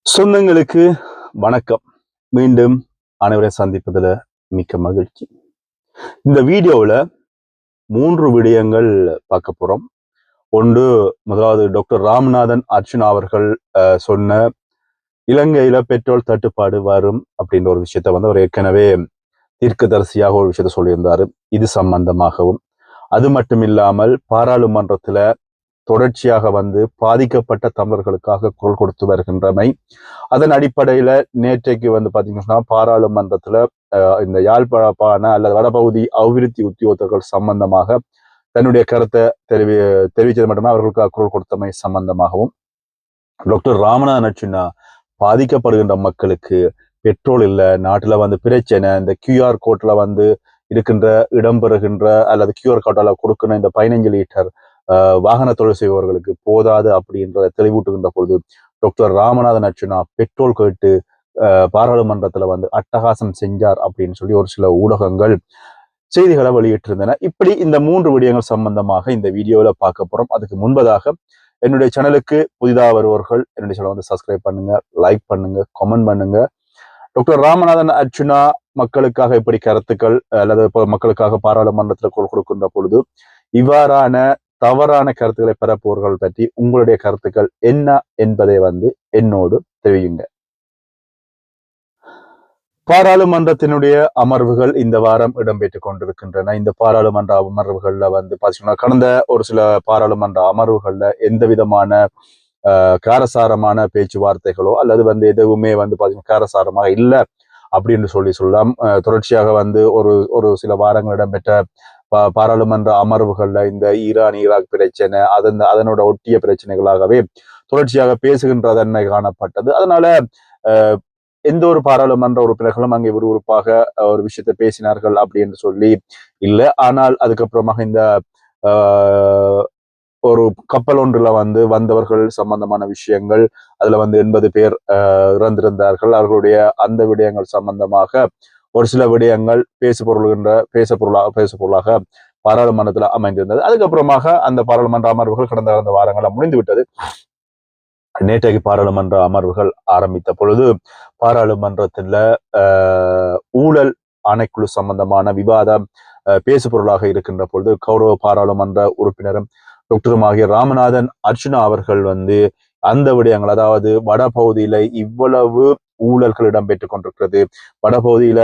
சொந்தங்களுக்கு வணக்கம். மீண்டும் அனைவரை சந்திப்பதில் மிக்க மகிழ்ச்சி. இந்த வீடியோவில் 3 விடயங்கள் பார்க்க போறோம். ஒன்று, முதலாவது டாக்டர் ராமநாதன் அர்ச்சுனா அவர்கள் சொன்ன இலங்கையில பெட்ரோல் தட்டுப்பாடு வரும் அப்படின்ற ஒரு விஷயத்த அவர் ஏற்கனவே தீர்க்கதரிசியாக ஒரு விஷயத்த சொல்லியிருந்தாரு. இது சம்பந்தமாகவும், அது மட்டும் இல்லாமல் பாராளுமன்றத்துல தொடர்ச்சியாக பாதிக்கப்பட்ட தமிழர்களுக்காக குரல் கொடுத்து வருகின்றமை, அதன் அடிப்படையில நேற்றைக்கு பாத்தீங்கன்னா பாராளுமன்றத்துல இந்த யாழ்ப்பாண அல்லது வடபகுதி அபிவிருத்தி உத்தியோகத்தர்கள் சம்பந்தமாக தன்னுடைய கருத்தை தெரிவித்தது மட்டுமே அவர்களுக்கு குரல் கொடுத்தமை சம்பந்தமாகவும், டாக்டர் ராமநாதன் அர்ச்சுனா பாதிக்கப்படுகின்ற மக்களுக்கு பெட்ரோல் இல்லை, நாட்டுல பிரச்சனை, இந்த QR கோட்ல இருக்கின்ற இடம்பெறுகின்ற அல்லது QR கோட்டால கொடுக்கணும் இந்த 15 லிட்டர் வாகன தொழில் செய்பவர்களுக்கு போதாது அப்படின்றத தெளிவூட்டுகின்ற பொழுது டாக்டர் ராமநாதன் அர்ச்சுனா பெட்ரோல் கேட்டு பாராளுமன்றத்துல அட்டகாசம் செஞ்சார் அப்படின்னு சொல்லி ஒரு சில ஊடகங்கள் செய்திகளை வெளியிட்டிருந்தன. இப்படி இந்த 3 விடயங்கள் சம்பந்தமாக இந்த வீடியோவில் பார்க்க போறோம். அதுக்கு முன்பதாக என்னுடைய சேனலுக்கு புதிதாக வருவர்கள் என்னுடைய சேனலை சப்ஸ்கிரைப் பண்ணுங்க, லைக் பண்ணுங்க, கமெண்ட் பண்ணுங்க. டாக்டர் ராமநாதன் அர்ச்சுனா மக்களுக்காக இப்படி கருத்துக்கள் அல்லது மக்களுக்காக பாராளுமன்றத்தில் குரல் கொடுக்கின்ற பொழுது இவ்வாறான தவறான கருத்துக்களை பெறப்போர்கள் பற்றி உங்களுடைய கருத்துக்கள் என்ன என்பதை என்னோடு தெரிவியுங்க. பாராளுமன்றத்தினுடைய அமர்வுகள் இந்த வாரம் இடம்பெற்றுக் கொண்டிருக்கின்றன. இந்த பாராளுமன்ற அமர்வுகள்ல பாத்தீங்கன்னா கடந்த ஒரு சில பாராளுமன்ற அமர்வுகள்ல எந்த விதமான காரசாரமான பேச்சுவார்த்தைகளோ அல்லது எதுவுமே பாத்தீங்கன்னா காரசாரமாக இல்லை அப்படின்னு சொல்லலாம். தொடர்ச்சியாக ஒரு ஒரு சில வாரங்கள் இடம்பெற்ற பாராளுமன்ற அமர்வுகள்ல இந்த ஈராக் பிரச்சனை அதனோட ஒட்டிய பிரச்சனைகளாகவே தொடர்ச்சியாக பேசுகின்ற தன்மை காணப்பட்டது. அதனால எந்த ஒரு பாராளுமன்ற உறுப்பினர்களும் அங்கே விறுவிறுப்பாக ஒரு விஷயத்தை பேசினார்கள் அப்படின்னு சொல்லி இல்லை. ஆனால் அதுக்கப்புறமாக இந்த ஒரு கப்பல் ஒன்றுல வந்தவர்கள் சம்பந்தமான விஷயங்கள், அதுல 80 பேர் இறந்திருந்தார்கள். அவர்களுடைய அந்த விடயங்கள் சம்பந்தமாக ஒரு சில விடயங்கள் பேசு பொருளாக பாராளுமன்றத்துல அமைந்திருந்தது. அதுக்கப்புறமாக அந்த பாராளுமன்ற அமர்வுகள் கடந்த வாரங்கள முடிந்து விட்டது. நேற்றைக்கு பாராளுமன்ற அமர்வுகள் ஆரம்பித்த பொழுது பாராளுமன்றத்துல ஊழல் ஆணைக்குழு சம்பந்தமான விவாதம் பேசு பொருளாக இருக்கின்ற பொழுது கௌரவ பாராளுமன்ற உறுப்பினரும் டாக்டருமாகிய ராமநாதன் அர்ச்சுனா அவர்கள் அந்த விடயங்கள், அதாவது வடபகுதியில இவ்வளவு ஊழல்கள் இடம்பெற்றுக் கொண்டிருக்கிறது, வடபகுதியில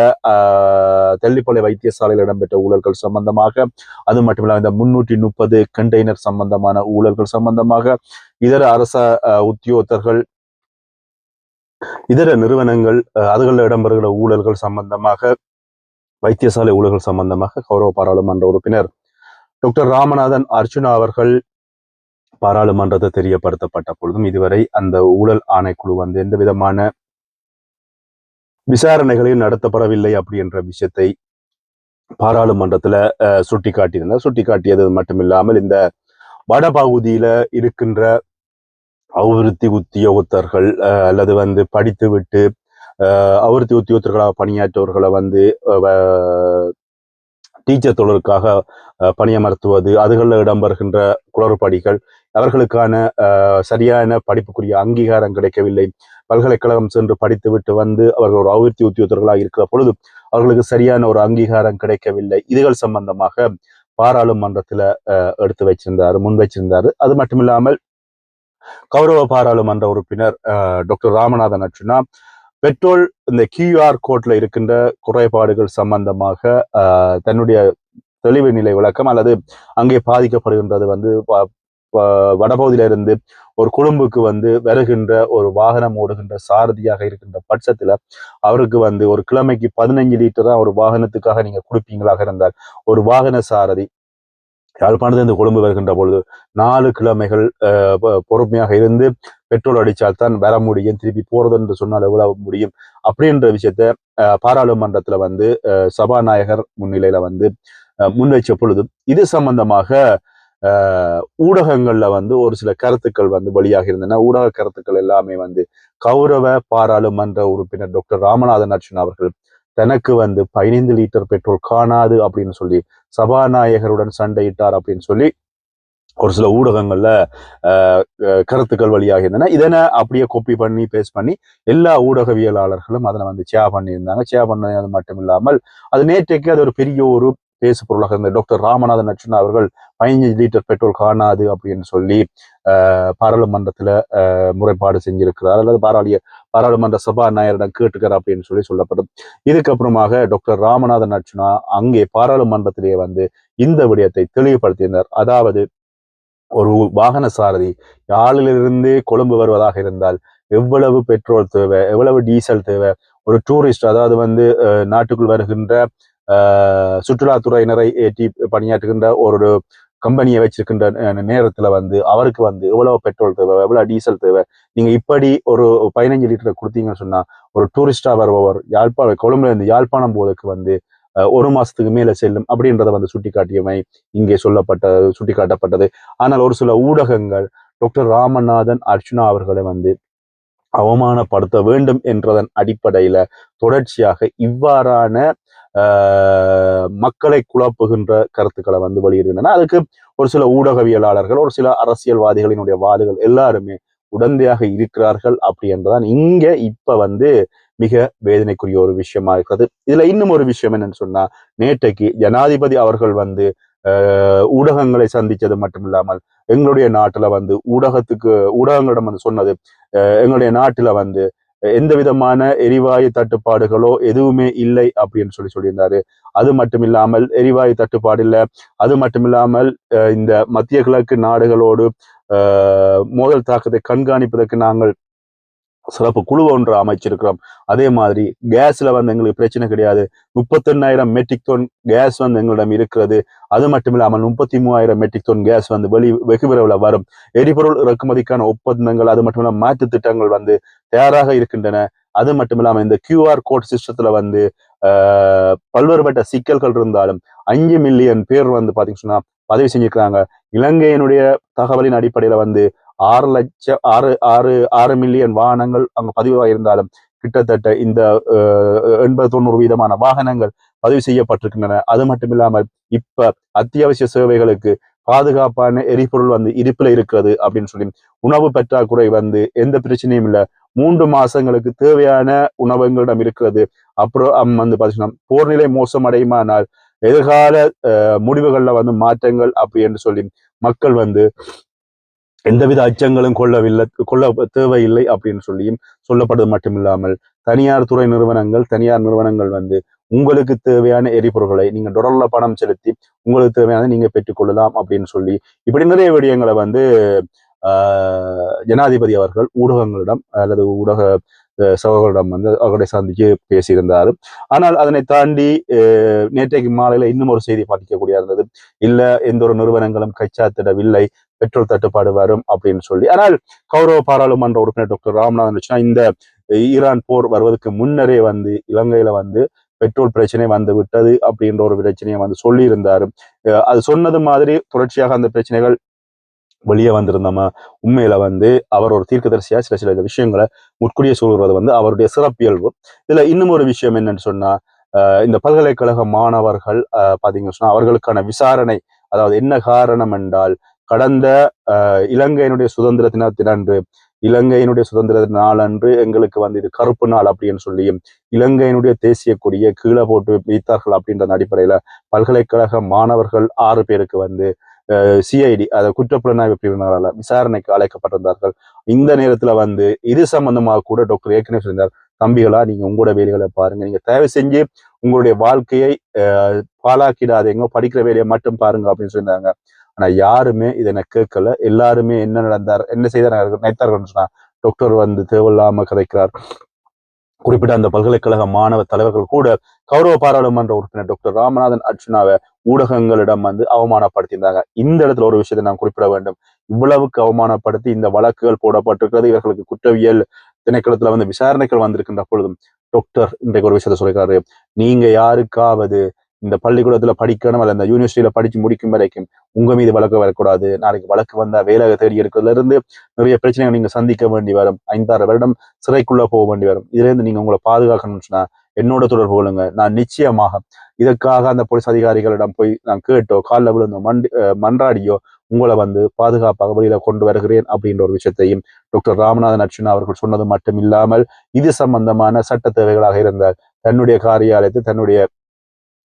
தெல்லிப்பளை வைத்தியசாலையில் இடம்பெற்ற ஊழல்கள் சம்பந்தமாக, அது மட்டுமில்லாம இந்த 330 கண்டெய்னர் சம்பந்தமான ஊழல்கள் சம்பந்தமாக, இதர அரச உத்தியோகத்தர்கள், இதர நிறுவனங்கள் அதுகளில் இடம்பெறுகிற ஊழல்கள் சம்பந்தமாக, வைத்தியசாலை ஊழல்கள் சம்பந்தமாக கௌரவ பாராளுமன்ற உறுப்பினர் டாக்டர் ராமநாதன் அர்ச்சுனா அவர்கள் பாராளுமன்றத்தை தெரியப்படுத்தப்பட்ட பொழுதும் இதுவரை அந்த ஊழல் ஆணைக்குழு எந்த விதமான விசாரணைகளையும் நடத்தப்படவில்லை அப்படின்ற விஷயத்தை பாராளுமன்றத்துல சுட்டிக்காட்டியது மட்டுமில்லாமல் இந்த வடபகுதியில இருக்கின்ற அபிவிருத்தி உத்தியோகத்தர்கள் அல்லது படித்து விட்டு அபிவிருத்தி உத்தியோகத்தர்களாக பணியாற்றவர்களை டீச்சர் தொழிலுக்காக பணியமர்த்துவது, அதுகளில் இடம்பெறுகின்ற குளறுபடிகள், அவர்களுக்கான சரியான படிப்புக்குரிய அங்கீகாரம் கிடைக்கவில்லை, பல்கலைக்கழகம் சென்று படித்துவிட்டு அவர்கள் ஒரு அபிவிருத்தி உத்தியோகத்தர்களாக இருக்கிற பொழுது அவர்களுக்கு சரியான ஒரு அங்கீகாரம் கிடைக்கவில்லை. இதுகள் சம்பந்தமாக பாராளுமன்றத்துல முன் வச்சிருந்தாரு. அது மட்டுமில்லாமல் கௌரவ பாராளுமன்ற உறுப்பினர் டாக்டர் ராமநாதன் அர்ச்சுனா பெட்ரோல் இந்த QR கோட்ல இருக்கின்ற குறைபாடுகள் சம்பந்தமாக தன்னுடைய தெளிவு நிலை விளக்கம் அல்லது அங்கே பாதிக்கப்படுகின்றது வடபகுதியில இருந்து ஒரு கொழும்புக்கு வருகின்ற ஒரு வாகனம் ஓடுகின்ற சாரதியாக இருக்கின்ற பட்சத்துல அவருக்கு ஒரு கிழமைக்கு 15 லிட்டர் தான் ஒரு வாகனத்துக்காக நீங்க கொடுப்பீங்களாக இருந்தால், ஒரு வாகன சாரதி யாழ்ப்பாணத்துல இருந்து கொழும்பு வருகின்ற பொழுது 4 கிழமைகள் பொறுமையாக இருந்து பெட்ரோல் அடிச்சால் தான் வர முடியும், திருப்பி போறது என்று சொன்னால் எவ்வளவு முடியும் அப்படின்ற விஷயத்த பாராளுமன்றத்துல சபாநாயகர் முன்னிலையில முன்வைச்ச பொழுது இது சம்பந்தமாக ஊடகங்கள்ல ஒரு சில கருத்துக்கள் வெளியாக இருந்தன. ஊடக கருத்துக்கள் எல்லாமே கௌரவ பாராளுமன்ற உறுப்பினர் டாக்டர் ராமநாதன் அர்ச்சுனா அவர்கள் தனக்கு 15 லிட்டர் பெட்ரோல் காணாது அப்படின்னு சொல்லி சபாநாயகருடன் சண்டையிட்டார் அப்படின்னு சொல்லி ஒரு சில ஊடகங்கள்ல கருத்துக்கள் வழியாகின்றன. இதனை அப்படியே காப்பி பண்ணி பேஸ்ட் பண்ணி எல்லா ஊடகவியலாளர்களும் அதனை வந்து ஷேர் பண்ணியிருந்தாங்க. ஷேர் பண்ணது மட்டும் இல்லாமல் அது நேற்றைக்கு அது ஒரு பெரிய ஒரு பேசு பொருளாக இருந்த டாக்டர் ராமநாதன் அர்ச்சுனா அவர்கள் 15 லிட்டர் பெட்ரோல் காணாது அப்படின்னு சொல்லி பாராளுமன்றத்துல முறைப்பாடு செஞ்சிருக்கிறார், அல்லது பாராளுமன்ற சபாநாயகரிடம் கேட்டுக்கிறார் அப்படின்னு சொல்லி சொல்லப்படும். இதுக்கப்புறமாக டாக்டர் ராமநாதன் அர்ச்சுனா அங்கே பாராளுமன்றத்திலேயே வந்து இந்த விடயத்தை தெளிவுபடுத்தினார். அதாவது ஒரு வாகன சாரதி யாழிலிருந்து கொழும்பு வருவதாக இருந்தால் எவ்வளவு பெட்ரோல் தேவை, எவ்வளவு டீசல் தேவை, ஒரு டூரிஸ்ட் அதாவது வந்து நாட்டுக்குள் வருகின்ற சுற்றுலாத்துறையினரை ஏற்றி பணியாற்றுகின்ற ஒரு கம்பெனியை வச்சிருக்கின்ற நேரத்துல வந்து அவருக்கு வந்து எவ்வளவு பெட்ரோல் தேவை, எவ்வளவு டீசல் தேவை, நீங்க இப்படி ஒரு 15 லிட்டர் கொடுத்தீங்கன்னு சொன்னா ஒரு டூரிஸ்டா வருபவர் கொழும்புல இருந்து யாழ்ப்பாணம் போவதற்கு வந்து ஒரு மாசத்துக்கு மேல செல்லும் அப்படின்றத வந்து சுட்டிக்காட்டியமை இங்கே சுட்டிக்காட்டப்பட்டது. ஆனால் ஒரு சில ஊடகங்கள் டாக்டர் ராமநாதன் அர்ச்சுனா அவர்களை வந்து அவமானப்படுத்த வேண்டும் என்றதன் அடிப்படையில தொடர்ச்சியாக இவ்வாறான மக்களை குழப்புகின்ற கருத்துக்களை வந்து வெளியிடுகின்றன. அதுக்கு ஒரு சில ஊடகவியலாளர்கள், ஒரு சில அரசியல்வாதிகளினுடைய வாதுகள் எல்லாருமே உடந்தையாக இருக்கிறார்கள் அப்படி என்றதான் இங்க இப்ப வந்து மிக வேதனைக்குரிய ஒரு விஷயமா இருக்கிறது. இதுல இன்னும் ஒரு விஷயம் என்னன்னு சொன்னா, நேற்றைக்கு ஜனாதிபதி அவர்கள் வந்து ஊடகங்களை சந்திச்சது மட்டும் இல்லாமல் எங்களுடைய நாட்டுல வந்து ஊடகங்களிடம் வந்து சொன்னது, எங்களுடைய நாட்டுல வந்து எந்த விதமான எரிவாயு தட்டுப்பாடுகளோ எதுவுமே இல்லை அப்படின்னு சொல்லியிருந்தாரு. அது மட்டும் இல்லாமல் எரிவாயு தட்டுப்பாடு இல்லை, அது மட்டும் இல்லாமல் இந்த மத்திய கிழக்கு நாடுகளோடு மோதல் தாக்கத்தை கண்காணிப்பதற்கு நாங்கள் சிறப்பு குழு ஒன்று அமைச்சிருக்கிறோம். அதே மாதிரி கேஸ்ல வந்து எங்களுக்கு பிரச்சனை கிடையாது. 38,000 மெட்ரிக் டன் கேஸ் வந்து எங்களிடம் இருக்கிறது. அது மட்டும் இல்லாமல் 33,000 மெட்ரிக் டன் கேஸ் வந்து வெகு விரைவில் வரும். எரிபொருள் இறக்குமதிக்கான ஒப்பந்தங்கள், அது மட்டும் இல்லாமல் மாற்று திட்டங்கள் வந்து தயாராக இருக்கின்றன. அது மட்டும் இல்லாமல் இந்த QR கோட் சிஸ்டத்துல வந்து பல்வேறுபட்ட சிக்கல்கள் இருந்தாலும் 5 மில்லியன் பேர் வந்து பாத்தீங்கன்னா சொன்னா பதிவு செஞ்சிருக்கிறாங்க. இலங்கையினுடைய தகவலின் அடிப்படையில வந்து 6 மில்லியன் வாகனங்கள் அங்க பதிவாயிருந்தாலும் கிட்டத்தட்ட இந்த 80-90% வாகனங்கள் பதிவு செய்யப்பட்டிருக்கின்றன. அது மட்டும் இல்லாமல் இப்ப அத்தியாவசிய சேவைகளுக்கு பாதுகாப்பான எரிபொருள் வந்து இருப்பில் இருக்கிறது அப்படின்னு சொல்லி உணவு பற்றாக்குறை வந்து எந்த பிரச்சனையும் இல்லை. 3 மாசங்களுக்கு தேவையான உணவுங்களிடம் இருக்கிறது. அப்புறம் வந்து பாத்தீங்கன்னா போர்நிலை மோசமடையுமானால் எதிர்கால முடிவுகள்ல வந்து மாற்றங்கள் அப்படி என்று சொல்லி மக்கள் வந்து எந்தவித அச்சங்களும் கொள்ள தேவையில்லை அப்படின்னு சொல்லியும் சொல்லப்படுவது மட்டுமில்லாமல் தனியார் நிறுவனங்கள் வந்து உங்களுக்கு தேவையான எரிபொருட்களை நீங்க டொலர்ல பணம் செலுத்தி உங்களுக்கு தேவையான நீங்க பெற்றுக்கொள்ளலாம் அப்படின்னு சொல்லி இப்படி நிறைய விடயங்களை வந்து ஜனாதிபதி அவர்கள் ஊடகங்களிடம் அல்லது ஊடக சகோதரிடம் வந்து அவர்களை சந்திச்சு பேசியிருந்தாரு. ஆனால் அதனை தாண்டி நேற்றைக்கு மாலையில இன்னும் ஒரு செய்தி பார்க்கக்கூடிய இருந்தது. இல்ல எந்த ஒரு நிறுவனங்களும் கைச்சாத்திடவில்லை, பெட்ரோல் தட்டுப்பாடு வரும் அப்படின்னு சொல்லி. ஆனால் கௌரவ பாராளுமன்ற உறுப்பினர் டாக்டர் ராமநாதன் இந்த ஈரான் போர் வருவதற்கு முன்னரே வந்து இலங்கையில வந்து பெட்ரோல் பிரச்சனை வந்து விட்டது அப்படின்ற ஒரு பிரச்சனையை வந்து சொல்லி இருந்தாரு. அது சொன்னது மாதிரி தொடர்ச்சியாக அந்த பிரச்சனைகள் வெளியே வந்திருந்தோமா, உண்மையில வந்து அவர் ஒரு தீர்க்கதரிசியா சில விஷயங்களை முற்கூடிய சொல்றது வந்து அவருடைய சிறப்பியல்பு. இதுல இன்னும் ஒரு விஷயம் என்னன்னு சொன்னா, இந்த பல்கலைக்கழக மாணவர்கள் பாத்தீங்கன்னு சொன்னா அவர்களுக்கான விசாரணை, அதாவது என்ன காரணம் என்றால் கடந்த இலங்கையினுடைய சுதந்திர தினத்தினன்று இலங்கையினுடைய சுதந்திர நாளன்று எங்களுக்கு வந்து இது கருப்பு நாள் அப்படின்னு சொல்லியும் இலங்கையினுடைய தேசிய கொடியை கீழே போட்டு வைத்தார்கள் அப்படின்ற அடிப்படையில பல்கலைக்கழக மாணவர்கள் 6 பேருக்கு வந்து சிஐடி அதாவது குற்றப்புலனாய்வு பிரிவினரால் விசாரணைக்கு அழைக்கப்பட்டிருந்தார்கள். இந்த நேரத்துல வந்து இது சம்பந்தமாக கூட டாக்டர் ஏற்கனவே சொல்லியிருந்தார், தம்பிகளா நீங்க உங்களோட வேலைகளை பாருங்க, நீங்க தயவு செஞ்சு உங்களுடைய வாழ்க்கையை பாழாக்கிடாதீங்க, படிக்கிற வேலையை மட்டும் பாருங்க அப்படின்னு சொல்லியிருந்தாங்க. ஆனா யாருமே இதனை கேட்கல. எல்லாருமே என்ன செய்தார் நினைத்தார்கள் சொன்னா, டாக்டர் வந்து தேவையில்லாம கதைக்கிறார். குறிப்பிட்ட அந்த பல்கலைக்கழக மாணவ தலைவர்கள் கூட கௌரவ பாராளுமன்ற உறுப்பினர் டாக்டர் ராமநாதன் அர்ச்சுனாவை ஊடகங்களிடம் வந்து அவமானப்படுத்தியிருந்தாங்க. இந்த இடத்துல ஒரு விஷயத்தை நான் குறிப்பிட வேண்டும். இவ்வளவுக்கு அவமானப்படுத்தி இந்த வழக்குகள் போடப்பட்டிருக்கிறது. இவர்களுக்கு குற்றவியல் திணைக்களத்துல வந்து விசாரணைகள் வந்திருக்கின்ற பொழுதும் டாக்டர் இன்றைக்கு ஒரு விஷயத்த சொல்லியிருக்காரு, நீங்க யாருக்காவது இந்த பள்ளிக்கூடத்துல படிக்கணும் அல்ல இந்த யூனிவர்சிட்டியில படிச்சு முடிக்கும் வரைக்கும் உங்க மீது வழக்கு வரக்கூடாது. நாளைக்கு வழக்கு வந்தா வேலை தேடி எடுக்கிறதுல இருந்து நிறைய பிரச்சனைகள் நீங்க சந்திக்க வேண்டி வரும். 5-6 வருடம் சிறைக்குள்ள போக வேண்டி வரும். இதுல இருந்து நீங்க உங்களை பாதுகாக்கணும்னு சொன்னா என்னோட தொடர்பு கொள்ளுங்க. நான் நிச்சயமாக இதற்காக அந்த போலீஸ் அதிகாரிகளிடம் போய் நான் கேட்டோ காலில் விழுந்தோ மன்றாடியோ உங்களை வந்து பாதுகாப்பாக வெளியில கொண்டு வருகிறேன் அப்படின்ற ஒரு விஷயத்தையும் டாக்டர் ராமநாதன் அர்ச்சுனா அவர்கள் சொன்னது மட்டும் இல்லாமல் இது சம்பந்தமான சட்ட தேவைகளாக இருந்தால் தன்னுடைய காரியாலயத்தை தன்னுடைய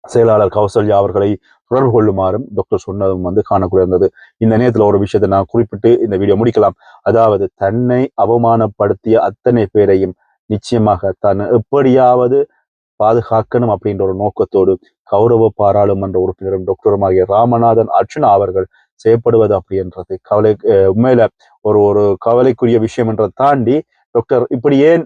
செயலாளர் கௌசல்யா அவர்களை தொடர்பு கொள்ளுமாறும் டாக்டர் சொன்னதும் வந்து காணக்கூடியது. இந்த நேரத்தில் ஒரு விஷயத்தை நான் குறிப்பிட்டு இந்த வீடியோ முடிக்கலாம். அதாவது தன்னை அவமானப்படுத்திய அத்தனை பேரையும் நிச்சயமாக தான் எப்படியாவது பாதுகாக்கணும் அப்படின்ற ஒரு நோக்கத்தோடு கௌரவ பாராளுமன்ற உறுப்பினரும் டாக்டருமாகிய ராமநாதன் அர்ச்சுனா அவர்கள் செய்யப்படுவது அப்படின்றது உண்மையில ஒரு கவலைக்குரிய விஷயம் என்றதை தாண்டி டாக்டர் இப்படி ஏன்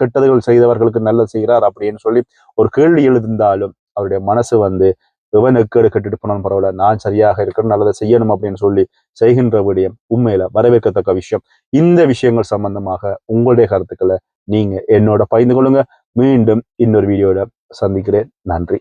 கெட்டதுகள் செய்தவர்களுக்கு நல்லது செய்கிறார் அப்படின்னு சொல்லி ஒரு கேள்வி எழுந்தாலும் அவருடைய மனசு வந்து இவன் எக்கேடு கட்டிட்டு போனாலும் பரவாயில்ல, நான் சரியாக இருக்கிறேன், நல்லதை செய்யணும் அப்படின்னு சொல்லி செய்கின்ற விடயம் உண்மையில வரவேற்கத்தக்க விஷயம். இந்த விஷயங்கள் சம்பந்தமாக உங்களுடைய கருத்துக்களை நீங்க என்னோட பகிர்ந்து கொள்ளுங்க. மீண்டும் இன்னொரு வீடியோட சந்திக்கிறேன். நன்றி.